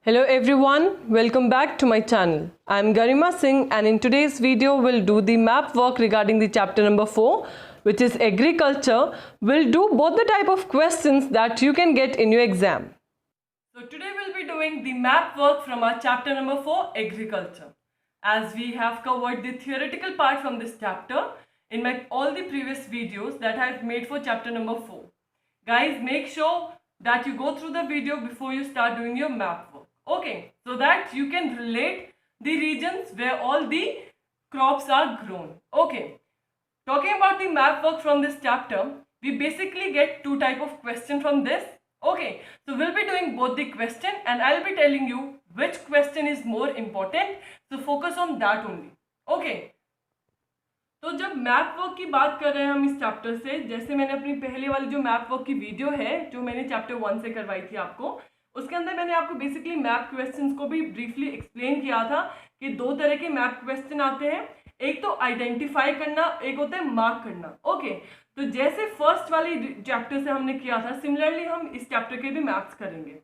Hello everyone, welcome back to my channel. I am Garima Singh and in today's video we'll do the map work regarding the chapter number 4 which is agriculture. We'll do both the type of questions that you can get in your exam. So today we'll be doing the map work from our chapter number 4 agriculture. As we have covered the theoretical part from this chapter in all the previous videos that I've made for chapter number 4. Guys, make sure that you go through the video before you start doing your map work. Okay, so that you can relate the regions where all the crops are grown. Okay, talking about the map work from this chapter, we basically get two type of question from this. Okay, so we'll be doing both the question and I'll be telling you which question is more important. So focus on that only. Okay, तो जब map work की बात कर रहे हैं हम इस chapter से, जैसे मैंने अपनी पहले वाली जो मैप वर्क की वीडियो है जो मैंने चैप्टर 1 से करवाई थी आपको, उसके अंदर मैंने आपको बेसिकली मैप क्वेश्चंस को भी ब्रीफली एक्सप्लेन किया था कि दो तरह के मैप क्वेश्चन आते हैं, एक तो आइडेंटिफाई करना, एक होता है मार्क करना. ओके, तो जैसे फर्स्ट वाली चैप्टर से हमने किया था, सिमिलरली हम इस चैप्टर के भी मैप्स करेंगे.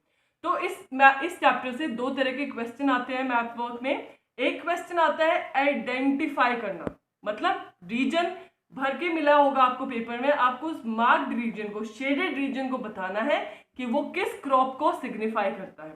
तो इस चैप्टर से दो तरह के क्वेश्चन आते हैं मैप वर्क में. एक क्वेश्चन आता है आइडेंटिफाई करना, मतलब रीजन भर के मिला होगा आपको पेपर में, आपको उस मार्क्ड रीजन को, शेडेड रीजन को बताना है कि वो किस क्रॉप को सिग्निफाई करता है.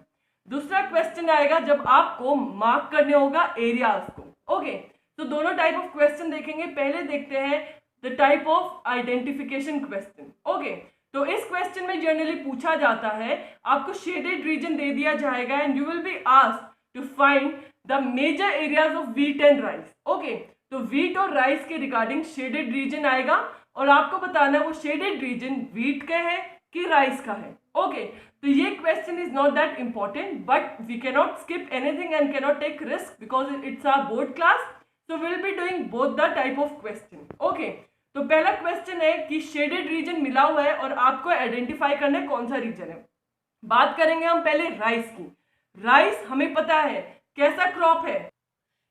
दूसरा क्वेश्चन आएगा जब आपको मार्क करने होगा एरियाज को. ओके, तो दोनों टाइप ऑफ क्वेश्चन देखेंगे. पहले देखते हैं the type of identification question. Okay, तो इस क्वेश्चन में जनरली पूछा जाता है, आपको शेडेड रीजन दे दिया जाएगा and you will be asked to find the major areas of wheat and rice. Okay, तो व्हीट और राइस के रिगार्डिंग शेडेड रीजन आएगा और आपको बताना है वो शेडेड रीजन व्हीट का है कि राइस का है. ओके, तो ये question is not that important but we can not skip anything and can not take risk because it's our board class. So will be doing both the type of question. Okay, तो पहला question है कि shaded region मिला हुआ है और आपको identify करना है कौन सा रीजन है. बात करेंगे हम पहले राइस की. राइस हमें पता है कैसा क्रॉप है,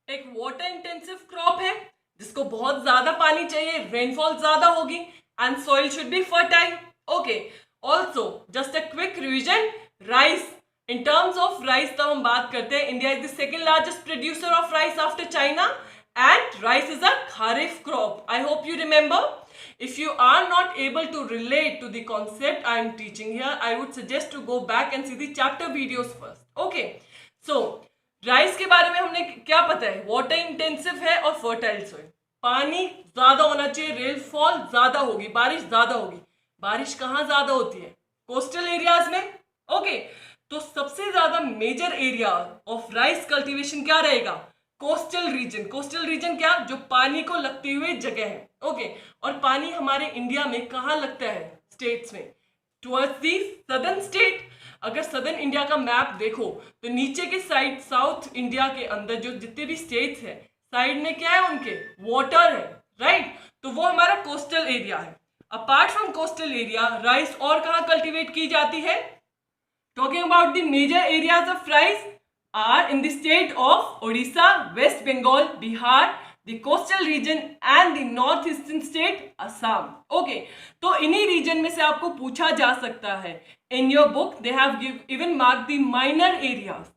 एक वाटर इंटेंसिव क्रॉप है जिसको बहुत ज्यादा पानी चाहिए, रेनफॉल ज्यादा होगी and soil should be fertile. Okay, also just a quick revision, rice in terms of rice तो हम बात करते हैं, India is the second largest producer of rice after China and rice is a kharif crop. I hope you remember. If you are not able to relate to the concept I am teaching here, I would suggest to go back and see the chapter videos first. Okay, so rice के बारे में हमने क्या पता है, water intensive है और fertile soil. पानी ज्यादा होना चाहिए, रेनफॉल ज्यादा होगी, बारिश ज्यादा होगी. बारिश कहाँ ज्यादा होती है? कोस्टल एरियाज में. ओके, तो सबसे ज्यादा major area of rice cultivation क्या रहेगा? Coastal region. कोस्टल रीजन क्या? जो पानी को लगती हुई जगह है. ओके, और पानी हमारे इंडिया में कहाँ लगता है? स्टेट्स में, टुवर्ड्स दी सदर्न स्टेट. अगर सदर्न इंडिया का मैप देखो तो नीचे के साइड साउथ इंडिया के अंदर जो जितने भी स्टेट्स हैं, साइड में क्या है उनके? वाटर है, राइट. तो वो हमारा कोस्टल एरिया है. Apart from coastal area rice और कहाँ कल्टीवेट की जाती है? Talking about the major areas of rice are in the state of Odisha, West Bengal, Bihar, the coastal region and the north eastern state Assam. Okay, तो इन्हीं रीजन में से आपको पूछा जा सकता है. In your book they have even marked the minor areas.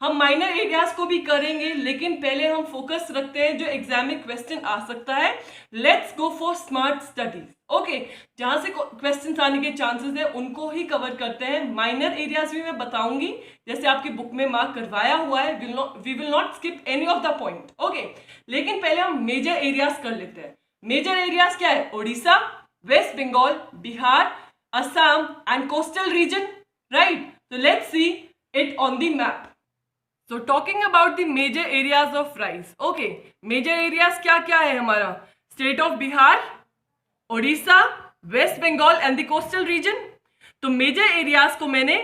हम माइनर एरियाज को भी करेंगे लेकिन पहले हम फोकस रखते हैं जो एग्जाम में क्वेश्चन आ सकता है. Let's go for smart studies. Okay, जहां से क्वेश्चंस आने के चांसेस है उनको ही कवर करते हैं. माइनर एरियाज भी मैं बताऊंगी जैसे आपकी बुक में मार्क करवाया हुआ है. We will not skip any of the point. Okay, लेकिन पहले हम मेजर एरियाज कर लेते हैं. मेजर एरियाज क्या है? Odisha, West Bengal, Bihar, Assam and coastal region, right. तो let's see it on the map. So talking about the major areas of rice. Okay, major areas क्या क्या है हमारा? State of Bihar, Odisha, West Bengal and the coastal region. तो major areas को मैंने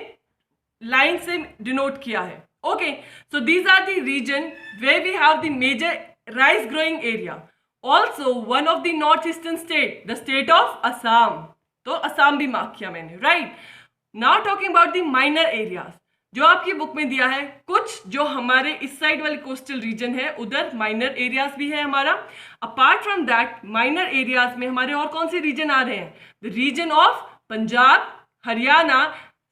line से denote किया है. Okay, so these are the region where we have the major rice growing area. Also one of the northeastern state, the state of Assam. तो असम भी mark किया मैंने, right. Now talking about the minor areas. जो आपकी book में दिया है, कुछ जो हमारे इस साइड वाले कोस्टल रीजन है उधर माइनर एरियाज भी है हमारा. Apart from that minor areas में हमारे और कौन से रीजन आ रहे हैं? The region of Punjab, Haryana,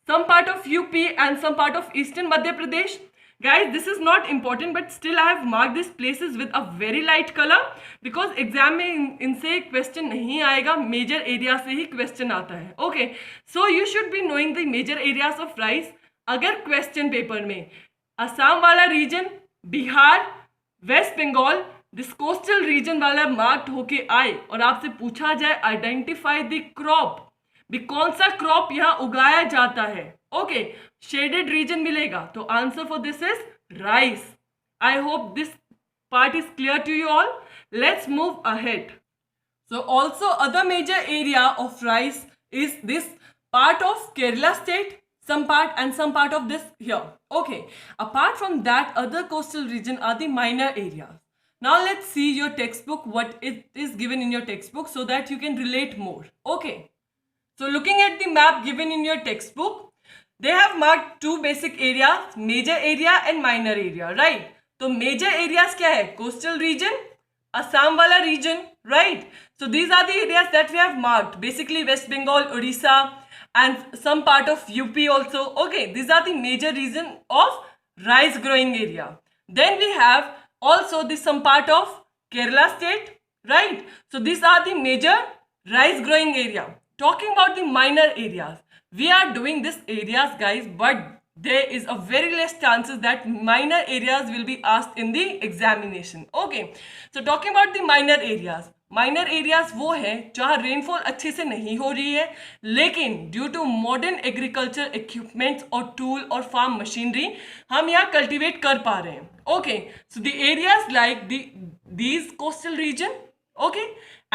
some part of UP and some part of eastern Madhya Pradesh. Guys, this is not important, but still I have marked these places with a very light color because exam में इनसे question नहीं आएगा, major area से ही question आता है. Okay, so you should be knowing the major areas of rice. अगर question paper में असम वाला region, Bihar, West Bengal, this coastal region वाला मार्क्ड होके आए और आपसे पूछा जाए आइडेंटिफाई द क्रॉप, भी कौन सा क्रॉप यहाँ उगाया जाता है, ओके, शेडेड रीजन मिलेगा. तो answer for this is rice. I hope this part is clear to you all. Let's move ahead. So also other major area of rice is this part of Kerala state, some part and some part of this here. Okay, apart from that, other coastal region are the minor areas. Now let's see your textbook, what it is given in your textbook so that you can relate more. Okay, so looking at the map given in your textbook, they have marked two basic areas, major area and minor area, right? तो major areas क्या है? Coastal region, Assam wala region, right? So these are the areas that we have marked, basically West Bengal, Odisha and some part of UP also. Okay, these are the major region of rice growing area. Then we have also this some part of Kerala state, right? So these are the major rice growing area. Talking about the minor areas, we are doing this areas guys, but there is a very less chances that minor areas will be asked in the examination. Okay, so talking about the minor areas, minor areas वो है जहाँ rainfall अच्छे से नहीं हो रही है, लेकिन due to modern agriculture equipments और टूल और फार्म मशीनरी हम यहाँ कल्टीवेट कर पा रहे हैं. Okay, so the areas like these coastal region, okay,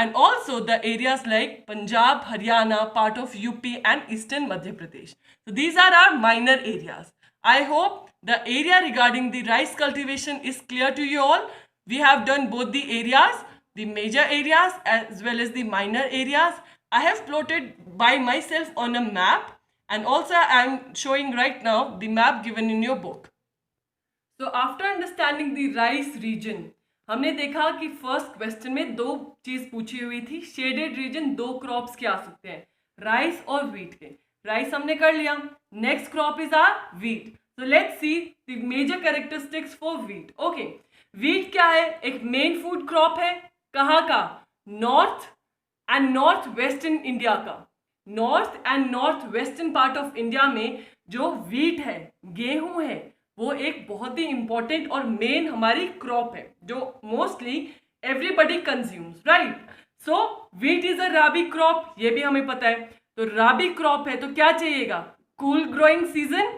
and also the areas like Punjab, Haryana, part of UP and eastern Madhya Pradesh. So these are our minor areas. I hope the area regarding the rice cultivation is clear to you all. We have done both the areas, the major areas as well as the minor areas. I have plotted by myself on a map, and also I am showing right now the map given in your book. So after understanding the rice region, हमने देखा कि first question में दो चीज पूछी हुई थी. Shaded region दो क्रॉप्स के आ सकते हैं, राइस और व्हीट के. राइस हमने कर लिया. Next crop is are wheat. So let's see the major characteristics for wheat. Okay, wheat क्या है? एक मेन फूड क्रॉप है. कहाँ का? North and north western India का. North and north western part of India में जो व्हीट है, गेहूं है, वो एक बहुत ही इंपॉर्टेंट और मेन हमारी क्रॉप है जो mostly everybody consumes, right? So wheat is a rabi crop, ये भी हमें पता है. तो राबी क्रॉप है तो क्या चाहिएगा? कूल ग्रोइंग सीजन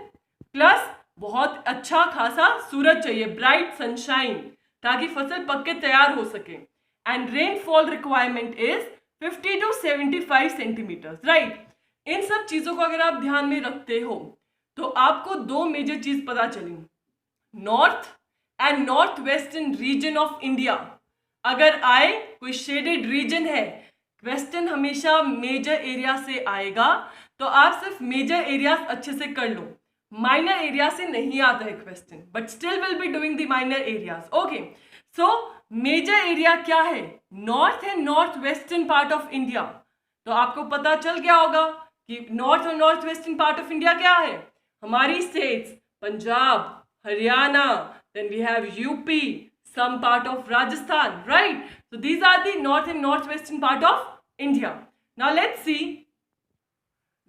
प्लस बहुत अच्छा खासा सूरज चाहिए, ब्राइट सनशाइन, ताकि फसल पक के तैयार हो सके. And rainfall requirement is 50 to 75 centimetre, right? इन सब चीजों को अगर आप ध्यान में रखते हो तो आपको दो मेजर चीज पता चली. North and north western reason of India अगर आए, कोई शेडेड रीजन है, क्वेश्चन हमेशा मेजर एरिया से आएगा. तो आप सिर्फ मेजर एरिया अच्छे से कर लो, माइनर एरिया से नहीं आता है question, but still will be doing the minor areas. Okay, so major area क्या है? North and north western part of India. तो आपको पता चल गया होगा कि नॉर्थ और north western part of India क्या है. हमारी states Punjab, Haryana, then we have UP, some part of Rajasthan, right? So these are the north and northwestern part of India. Now let's see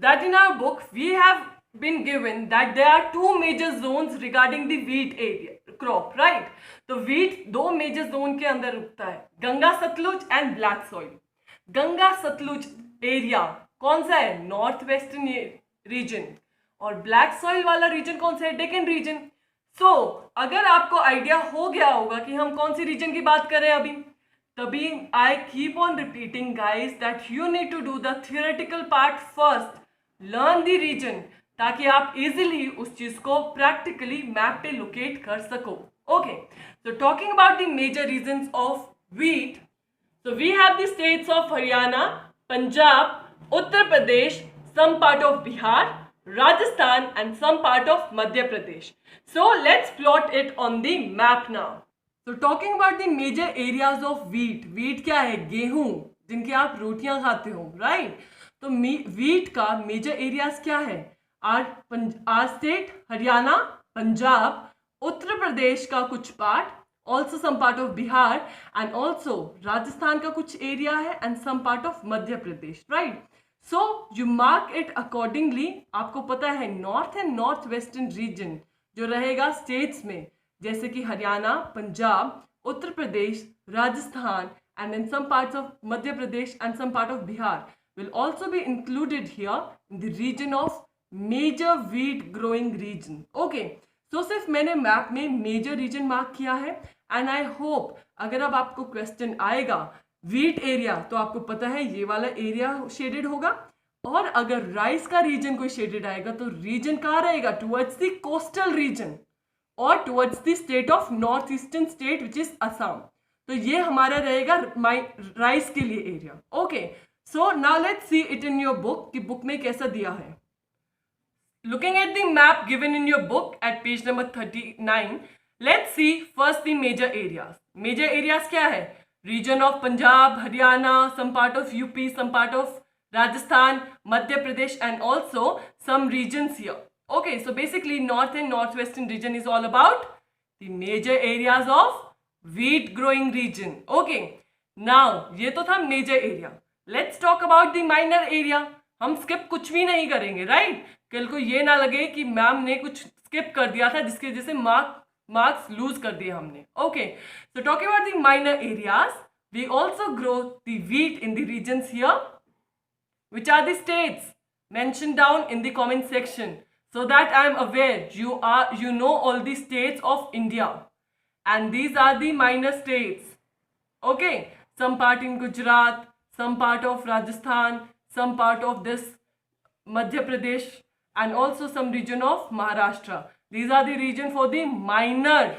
that in our book we have been given that there are two major zones regarding the wheat area crop, right? तो wheat दो major zone के अंदर उगता है, Ganga Sutlej and black soil. Ganga Sutlej area कौन सा है? North western region. और ब्लैक सॉइल वाला रीजन कौन सा है? डेक्कन रीजन. सो अगर आपको आइडिया हो गया होगा कि हम कौन सी रीजन की बात कर रहे हैं अभी, तभी I keep on repeating guys that you need to do the theoretical part first, learn the region, ताकि आप इजिली उस चीज को प्रैक्टिकली मैप पे लोकेट कर सको. Okay, so talking about the major regions of wheat, so we have the states of Haryana, Punjab, Uttar Pradesh, some part of Bihar, Rajasthan and some part of Madhya Pradesh. So let's plot it on the map now. So talking about the major areas of wheat. Wheat क्या है? गेहूं, जिनके आप रोटियां खाते हो, right? तो wheat का major areas क्या है? our state Haryana, Punjab, Uttar Pradesh का कुछ part, also some part of Bihar, and also Rajasthan का कुछ area है, and some part of Madhya Pradesh, right? So you mark it accordingly. आपको पता है north and north western reason जो रहेगा स्टेट्स में, जैसे कि हरियाणा, पंजाब, उत्तर प्रदेश, Rajasthan, and then some parts of Madhya Pradesh and some part of Bihar will also be included here in the region of major wheat growing region. Okay, so सिर्फ मैंने map में major reason mark किया है, and I hope अगर अब आपको question आएगा wheat area तो आपको पता है ये वाला एरिया शेडेड होगा, और अगर राइस का रीजन कोई शेडेड आएगा तो रीजन कहाँ रहेगा, टुवर्ड्स द कोस्टल रीजन और towards the state of north eastern state which is Assam. तो ये हमारा रहेगा राइस के लिए area. Okay, so now let's see it in your book कि बुक में कैसा दिया है. Looking at the map given in your book at page number 39, let's see first the major areas. Major areas क्या है? Region of Punjab, Haryana, some part of UP, some part of Rajasthan, Madhya Pradesh, and also some regions here. Okay, so basically north and northwestern region is all about the major areas of wheat growing region. Okay, now ये तो था major area. Let's talk about the minor area. हम skip कुछ भी नहीं करेंगे, right? कल को ये ना लगे कि मैम ने कुछ स्किप कर दिया था जिसके वजह से मार्क्स लूज कर दिए हमने. Okay, so talking about the minor areas, we also grow the wheat in the regions here. Which are the states? Mention down in the comment section so that I am aware you know all the states of India, and these are the minor states. Okay, some part in Gujarat, some part of Rajasthan, some part of this Madhya Pradesh, and also some region of Maharashtra. These are the region for the minor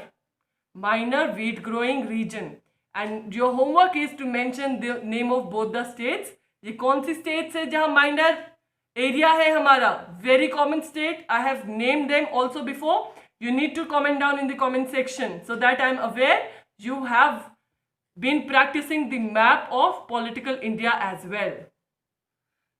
wheat growing region, and your homework is to mention the name of both the states. ये कौन सी states है जहाँ minor area है हमारा? Very common state. I have named them also before. You need to comment down in the comment section so that I am aware you have been practicing the map of political India as well.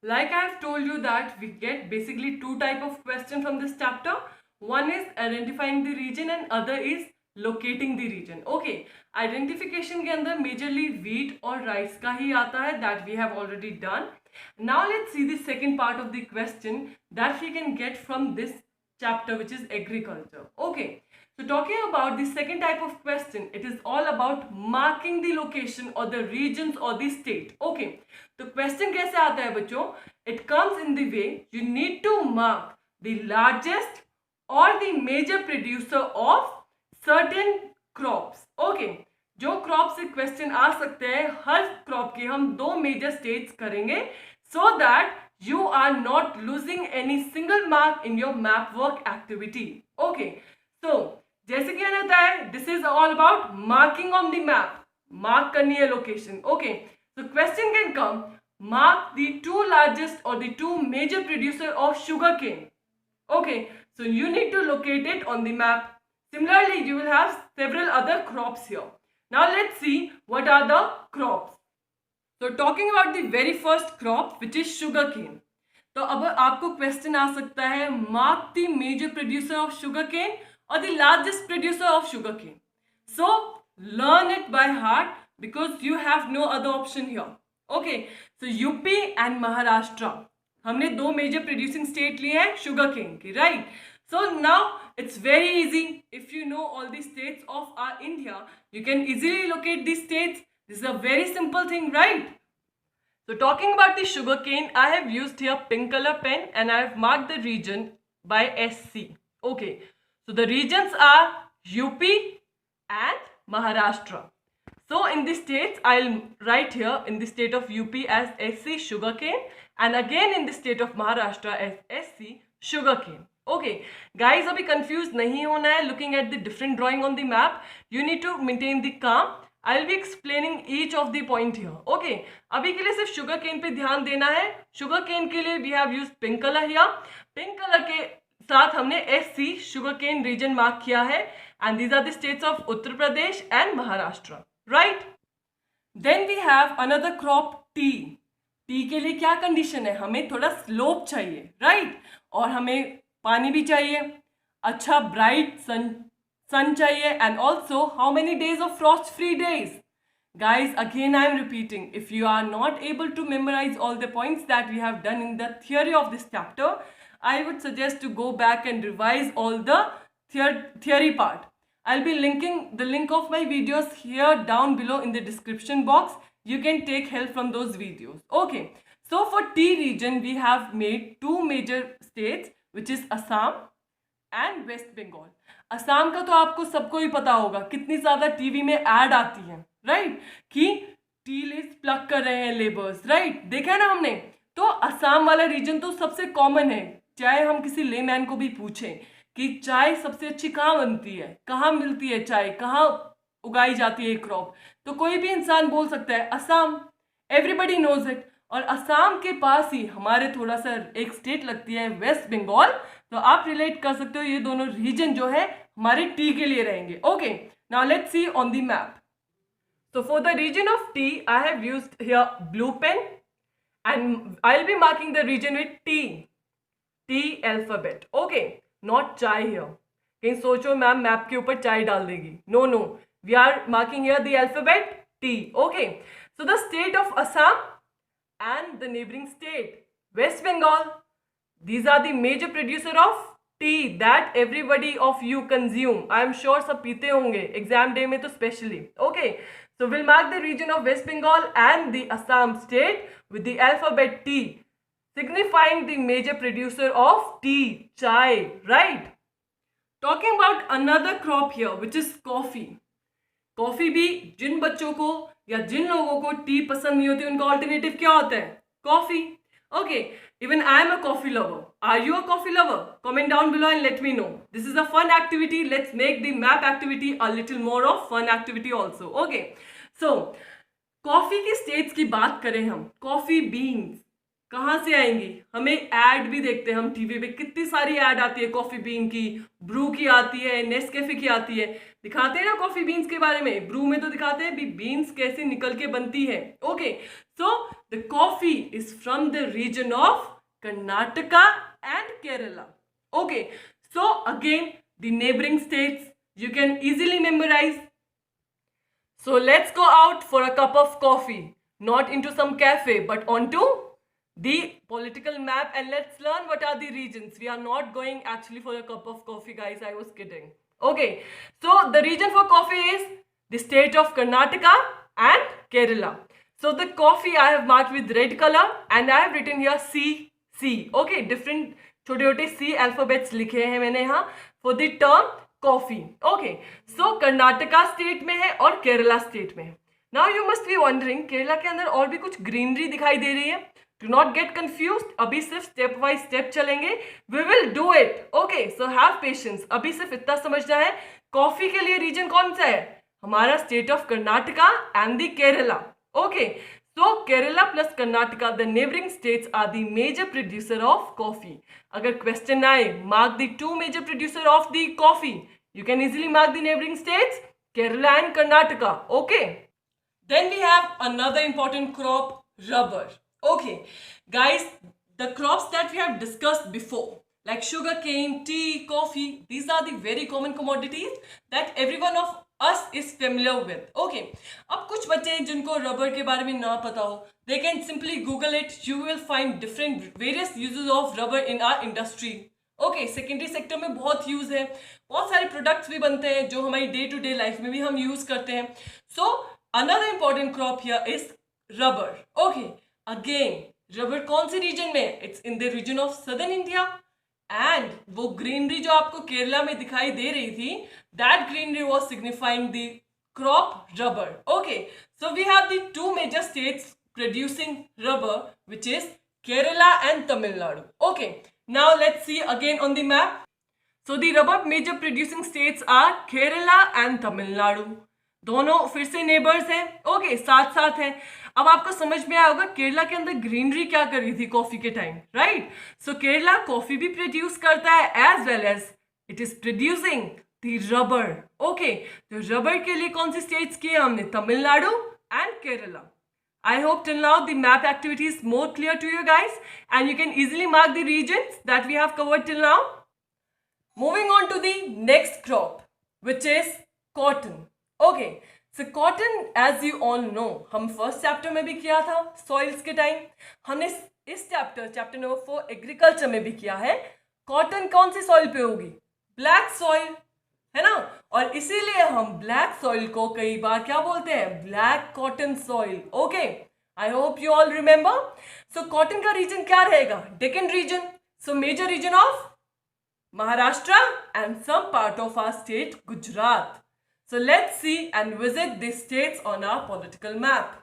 Like I have told you that we get basically two type of question from this chapter. One is identifying the region and other is locating the region. Okay, identification के अंदर majorly wheat और rice का ही आता है, that we have already done. Now let's see the second part of the question that we can get from this chapter, which is agriculture. Okay, so talking about the second type of question, it is all about marking the location or the regions or the state. Okay, तो question कैसे आता है बच्चों? It comes in the way you need to mark the largest or the major producer of certain crops. Okay, जो crop से question आ सकते हैं, हर crop के हम दो मेजर स्टेट्स करेंगे so that you are not losing any single mark in your map work activity. Okay, so जैसे कि मैंने बताया, this is all about marking on the map. Mark करनी है location. Okay, so question can come, mark the two largest or the two major producer of sugarcane. Okay, so you need to locate it on the map. Similarly, you will have several other crops here. Now let's see what are the crops. So talking about the very first crop, which is sugarcane. तो अब आपको question आ सकता है, mark the major producer of sugarcane or the largest producer of sugarcane. So learn it by heart because you have no other option here. Okay, so UP and Maharashtra, हमने दो major producing state लिए हैं sugarcane की, right? So now it's very easy. If you know all the states of our India, you can easily locate these states. This is a very simple thing, right? So talking about the sugarcane, I have used here pink color pen and I have marked the region by SC. Okay, so the regions are UP and Maharashtra. So in the states, I'll write here in the state of UP as SC sugarcane and again in the state of Maharashtra as SC sugarcane. Okay, guys, अभी confused नहीं होना है. Looking at the different drawing on the map, you need to maintain the calm. I'll be explaining each of the point here. Okay, अभी के लिए सिर्फ sugar cane पे ध्यान देना है. Sugar cane के लिए we have used pink color here. Pink color के साथ हमने SC sugar cane region mark किया है. And these are the states of Uttar Pradesh and Maharashtra. Right? Then we have another crop tea. T के लिए क्या condition है? हमें थोड़ा स्लोप चाहिए, राइट? और हमें पानी भी चाहिए, अच्छा ब्राइट सन चाहिए, and also how many days of Frost free days. Guys, again I am repeating, if you are not able to memorize all the points that we have done in the theory of this chapter, I would suggest to go back and revise all the theory part. I'll be linking the link of my videos here down below in the description box. You can take help from those videos. Okay, so for T region we have made two major states, which is Assam and waste Bengal. Assam का तो आपको सबको ही पता होगा, कितनी ज्यादा TV में add आती है, राइट, कि टी लीव्स प्लग कर रहे हैं लेबर्स, राइट, देखा है ना हमने. तो असम वाला रीजन तो सबसे कॉमन है. चाहे हम किसी लेमैन को भी पूछें कि चाय सबसे अच्छी कहाँ बनती है, कहाँ मिलती है चाय, कहाँ उगाई जाती है क्रॉप, तो कोई भी इंसान बोल सकता है असम. Everybody knows it. और असम के पास ही हमारे थोड़ा सा एक स्टेट लगती है वेस्ट बंगाल. तो आप रिलेट कर सकते हो, ये दोनों रीजन जो है हमारे टी के लिए रहेंगे. Okay, now let's see on the map. So for the region of T, I have used here blue pen and I'll be marking the region with T. T alphabet. Okay, not chai here. कहीं सोचो ma'am map के ऊपर चाय डाल देगी. No, no. We are marking here the alphabet T. Okay. So the state of Assam and the neighboring state West Bengal. These are the major producer of tea that everybody of you consume. I am sure सब पीते होंगे exam day में तो specially. Okay. So we'll mark the region of West Bengal and the Assam state with the alphabet T, signifying the major producer of tea, chai, right? Talking about another crop here, which is coffee. Coffee भी जिन बच्चों को या जिन लोगों को T पसंद नहीं होती, उनका ऑल्टरनेटिव क्या होता है? Coffee. Okay, even I am a coffee lover. Are you a coffee lover? Comment down below and let me know. This is a fun activity. Let's make the map activity a little more of fun activity also. Okay, so coffee के states की बात करें हम, coffee beans कहाँ से आएंगी? हमें add भी देखते हैं हम टीवी पे, कितनी सारी ऐड आती है कॉफी बीन की. ब्रू की आती है, नेस्कैफे की आती है, दिखाते हैं ना कॉफी बीन्स के बारे में. ब्रू में तो दिखाते हैं भी बीन्स कैसे निकल के बनती है. Okay, so the coffee is from the region of Karnataka and Kerala. Okay, so again the neighbouring states you can easily memorize. So let's go out for a cup of coffee, not into some cafe but onto the political map, and let's learn what are the regions. We are not going actually for a cup of coffee, guys. I was kidding. Okay, so the region for coffee is the state of Karnataka and Kerala. So the coffee I have marked with red color and I have written here C. Okay, different छोटे छोटे C alphabets लिखे हैं मैंने यहाँ for the term coffee. Okay, so Karnataka state में है और Kerala state में है. Now you must be wondering, Kerala के अंदर और भी कुछ ग्रीनरी दिखाई दे रही है. डू नॉट गेट कंफ्यूज्ड, अभी सिर्फ स्टेप बाय स्टेप चलेंगे. We will do it. Okay, so have patience. अभी सिर्फ इतना समझना है, कॉफी के लिए रीजन कौन सा है? हमारा state of Karnataka and the Kerala. Okay, so Kerala plus Karnataka, the neighboring states, are the major producer of coffee. अगर क्वेश्चन आए, mark the two major producer of the coffee. You can easily mark the neighboring states, Kerala and Karnataka. Okay. Then we have another important crop, rubber. Okay, guys, the crops that we have discussed before, like sugar cane, tea, coffee, these are the very common commodities that everyone of us is familiar with. Okay, अब कुछ बच्चे हैं जिनको rubber के बारे में ना पता हो, they can simply google it. You will find different various uses of rubber in our industry. Okay, secondary sector में बहुत यूज है, बहुत सारे प्रोडक्ट्स भी बनते हैं जो हमारी डे टू डे लाइफ में भी हम यूज करते हैं. So another important crop here is rubber. Okay, again rubber कौन से रीजन में? It's in the region of southern India. And वो ग्रीनरी जो आपको केरला में दिखाई दे रही थी, that greenery was signifying the crop rubber. Okay, so we have the two major states producing rubber, which is Kerala and Tamil Nadu. Okay, now let's see again on the map. So the rubber major producing states are Kerala and Tamil Nadu. दोनों फिर से neighbours हैं. Okay, साथ साथ हैं. अब आपको समझ में आया होगा केरला के अंदर ग्रीनरी क्या कर रही थी कॉफी के time, right? So Kerala coffee भी प्रोड्यूस करता है as well as it is producing the rubber. Okay, तो रबर के लिए कौन सी स्टेट्स किए हमने? Tamil Nadu and Kerala. I hope till now the map activity is more clear to you guys and you can easily mark the regions that we have covered till now. Moving on to the next crop, which is cotton. Okay, so cotton, as you all know, हम first chapter में भी किया था soils के time, हमने इस chapter number 4 agriculture में भी किया है. कॉटन कौन सी सॉइल पे होगी? ब्लैक सॉइल, है ना. और इसीलिए हम ब्लैक सॉइल को कई बार क्या बोलते हैं? Black cotton soil. Okay, I hope you all remember. So cotton का रीजन क्या रहेगा? Deccan region. So major region of Maharashtra and some part of our state Gujarat. So let's see and visit these states on our political map.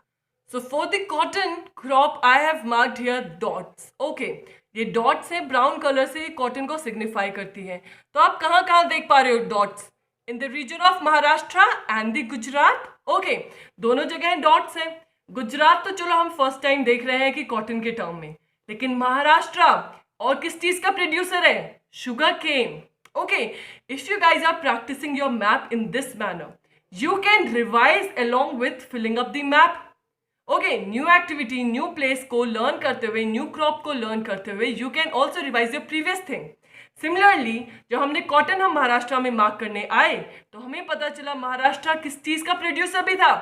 So for the cotton crop I have marked here dots. Okay, ये dots है, brown color से cotton को signify करती है. तो आप कहाँ कहाँ देख पा रहे हो dots? In the region of Maharashtra and the Gujarat. Okay, दोनों जगह dots है. गुजरात तो चलो हम first time देख रहे हैं कि cotton के term में, लेकिन महाराष्ट्र और किस चीज का प्रोड्यूसर है? Sugarcane. Okay, if you guys are practicing your map in this manner, you can revise along with filling up the map. Okay, new activity, new place को learn करते हुए, new crop को learn करते हुए, you can also revise your previous thing. Similarly, जब हमने cotton हम महाराष्ट्र में मार्क करने आए तो हमें पता चला महाराष्ट्र किस चीज का प्रोड्यूसर भी था?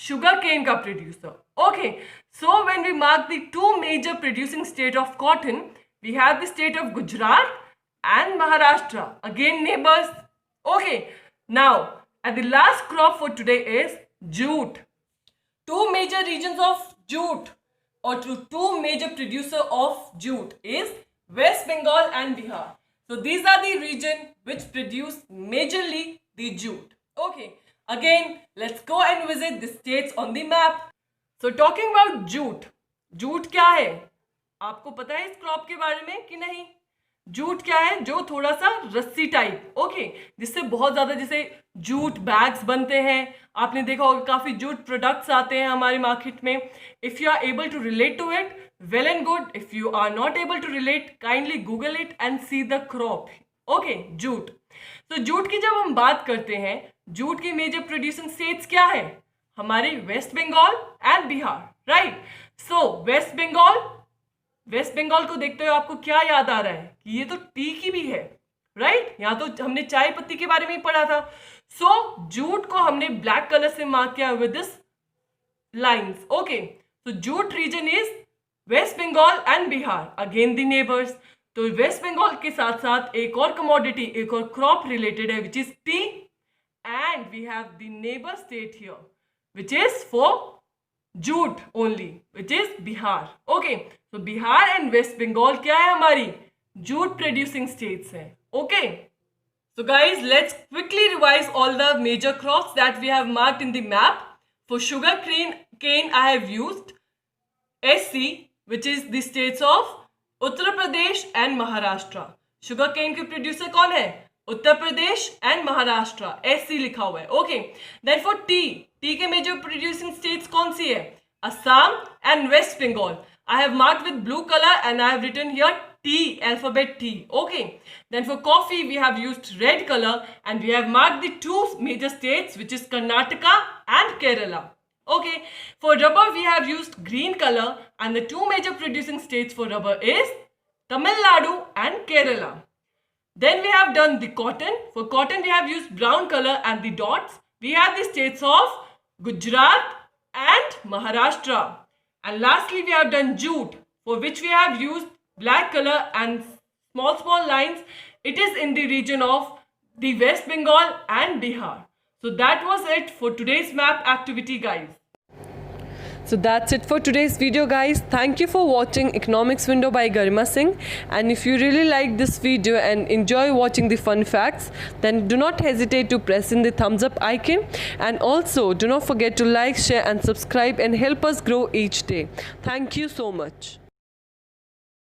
शुगर केन का producer. Okay, so when we mark the two major producing state of cotton, we have the state of Gujarat and Maharashtra, again neighbors. Okay, now and the last crop for today is jute. Two major regions of jute or two major producer of jute is West Bengal and Bihar. So these are the region which produce majorly the jute. Okay, again let's go and visit the states on the map. So talking about jute, jute क्या है? आपको पता है इस crop के बारे में कि नहीं? जूट क्या है? जो थोड़ा सा रस्सी टाइप. ओके, जिससे बहुत ज्यादा जैसे जूट बैग्स बनते हैं. आपने देखा होगा काफी जूट प्रोडक्ट्स आते हैं हमारे मार्केट में. If you are able to relate to it, well and good. If you are not able to relate, kindly Google it and see the crop. Okay, jute. तो जूट की जब हम बात करते हैं, जूट की मेजर प्रोड्यूसिंग स्टेट्स क्या है? हमारे West Bengal and Bihar. Right. So West Bengal को देखते हुए आपको क्या याद आ रहा है? कि ये तो टी की भी है. राइट. यहाँ तो हमने चाय पत्ती के बारे में ही पढ़ा था. सो जूट को हमने ब्लैक कलर से मार्क किया with this lines. Okay, so jute region is West Bengal and Bihar, again the neighbours. तो वेस्ट बंगाल के साथ साथ एक और कमोडिटी, एक और क्रॉप रिलेटेड है which is tea, and we have the neighbour state here which is for jute only, which is Bihar. Okay, so Bihar and West Bengal क्या है? हमारी jute producing states है. Okay, so guys, let's quickly revise all the major crops that we have marked in the map. For sugar cane I have used SC, which is the states of Uttar Pradesh and Maharashtra. Sugar cane के producer कौन है? Uttar Pradesh and Maharashtra. SC लिखा हुआ है. Okay, then for tea के major producing states कौन सी है? Assam and waste Bengal. I have marked with blue colour and I have written here T, alphabet T. Okay, then for coffee we have used red color and we have marked the two major states which is Karnataka and Kerala. Okay, for rubber we have used green color and the two major producing states for rubber is Tamil Nadu and Kerala. Then we have done the cotton. For cotton we have used brown color and the dots. We have the states of Gujarat and Maharashtra. And lastly we have done jute, for which we have used black color and small lines. It is in the region of the West Bengal and Bihar. So that was it for today's map activity, guys. So that's it for today's video, guys. Thank you for watching Economics Window by Garima Singh. And if you really like this video and enjoy watching the fun facts, then do not hesitate to press in the thumbs up icon. And also do not forget to like, share and subscribe and help us grow each day. Thank you so much.